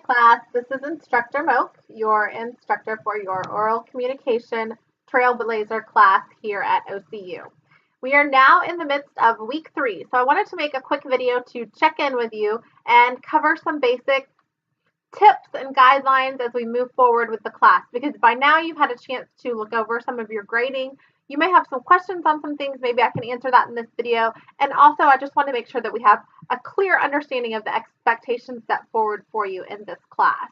class. This is Instructor Moak, your instructor for your oral communication Trailblazer class here at OCU. We are now in the midst of week 3, so I wanted to make a quick video to check in with you and cover some basic tips and guidelines as we move forward with the class, because by now you've had a chance to look over some of your grading. You may have some questions on some things. Maybe I can answer that in this video. And also, I just want to make sure that we have a clear understanding of the expectations set forward for you in this class.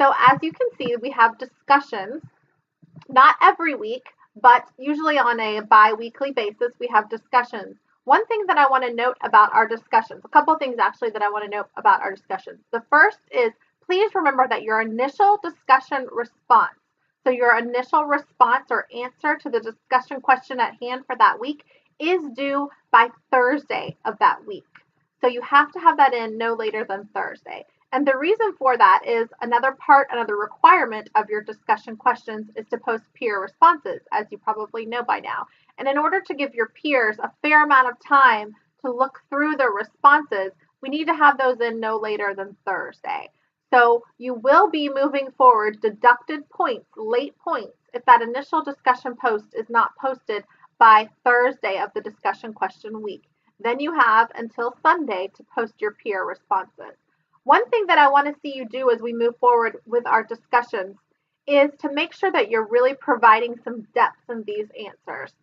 So as you can see, we have discussions, not every week, but usually on a bi-weekly basis, we have discussions. One thing that I want to note about our discussions, a couple of things actually that I want to note about our discussions. The first is, please remember that your initial discussion response, so your initial response or answer to the discussion question at hand for that week, is due by Thursday of that week. So you have to have that in no later than Thursday. And the reason for that is another requirement of your discussion questions is to post peer responses, as you probably know by now. And in order to give your peers a fair amount of time to look through their responses, we need to have those in no later than Thursday. So you will be moving forward deducted points, late points, if that initial discussion post is not posted by Thursday of the discussion question week. Then you have until Sunday to post your peer responses. One thing that I want to see you do as we move forward with our discussions is to make sure that you're really providing some depth in these answers.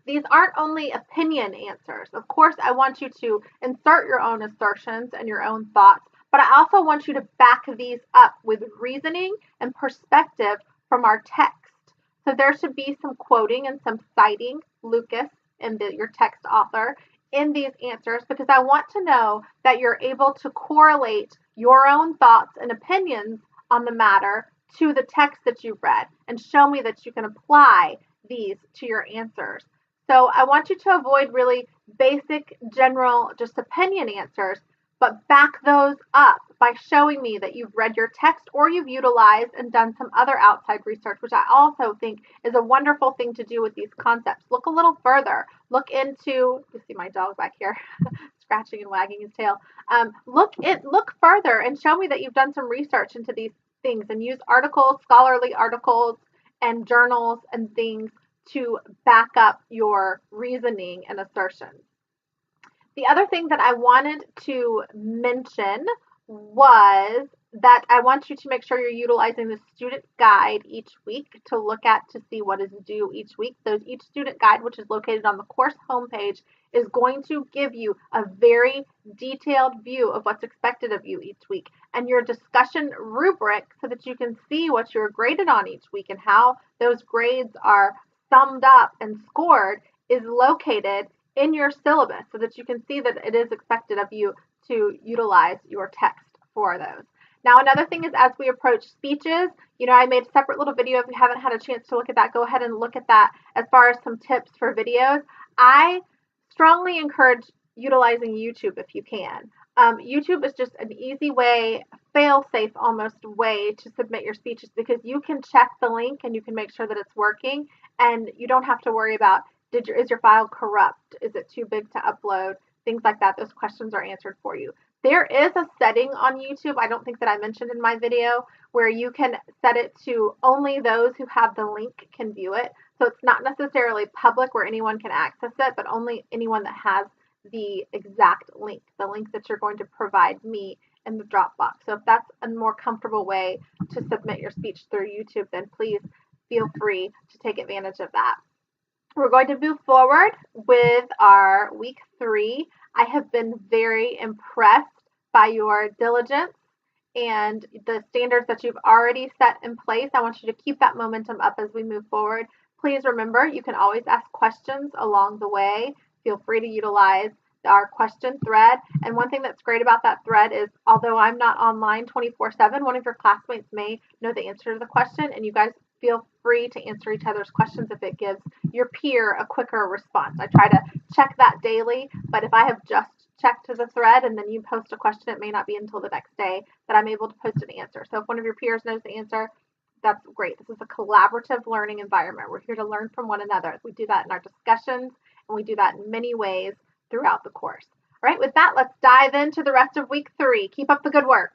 These aren't only opinion answers. Of course, I want you to insert your own assertions and your own thoughts, but I also want you to back these up with reasoning and perspective from our text. So there should be some quoting and some citing Lucas and your text author in these answers, because I want to know that you're able to correlate your own thoughts and opinions on the matter to the text that you've read and show me that you can apply these to your answers. So I want you to avoid really basic, general, just opinion answers, but back those up by showing me that you've read your text or you've utilized and done some other outside research, which I also think is a wonderful thing to do with these concepts. Look a little further. Look into, you see my dog back here scratching and wagging his tail. Look further and show me that you've done some research into these things and use articles, scholarly articles, and journals and things to back up your reasoning and assertions. The other thing that I wanted to mention was that I want you to make sure you're utilizing the student guide each week to look at to see what is due each week. Each student guide, which is located on the course homepage, is going to give you a very detailed view of what's expected of you each week, and your discussion rubric so that you can see what you're graded on each week and how those grades are summed up and scored is located in your syllabus so that you can see that it is expected of you to utilize your text for those. Now, another thing is, as we approach speeches, I made a separate little video. If you haven't had a chance to look at that, go ahead and look at that as far as some tips for videos. I strongly encourage utilizing YouTube if you can. YouTube is just an easy way, fail-safe almost way to submit your speeches, because you can check the link and you can make sure that it's working, and you don't have to worry about is your file corrupt? Is it too big to upload? Things like that. Those questions are answered for you. There is a setting on YouTube, I don't think that I mentioned in my video, where you can set it to only those who have the link can view it. So it's not necessarily public where anyone can access it, but only anyone that has the exact link, the link that you're going to provide me in the Dropbox. So if that's a more comfortable way to submit your speech through YouTube, then please feel free to take advantage of that. We're going to move forward with our week 3. I have been very impressed by your diligence and the standards that you've already set in place. I want you to keep that momentum up as we move forward. Please remember, you can always ask questions along the way. Feel free to utilize our question thread. And one thing that's great about that thread is, although I'm not online 24/7, one of your classmates may know the answer to the question, and you guys feel free to answer each other's questions if it gives your peer a quicker response. I try to check that daily, but if I have just checked to the thread and then you post a question, it may not be until the next day that I'm able to post an answer. So if one of your peers knows the answer, that's great. This is a collaborative learning environment. We're here to learn from one another. We do that in our discussions, and we do that in many ways throughout the course. All right, with that, let's dive into the rest of week 3. Keep up the good work.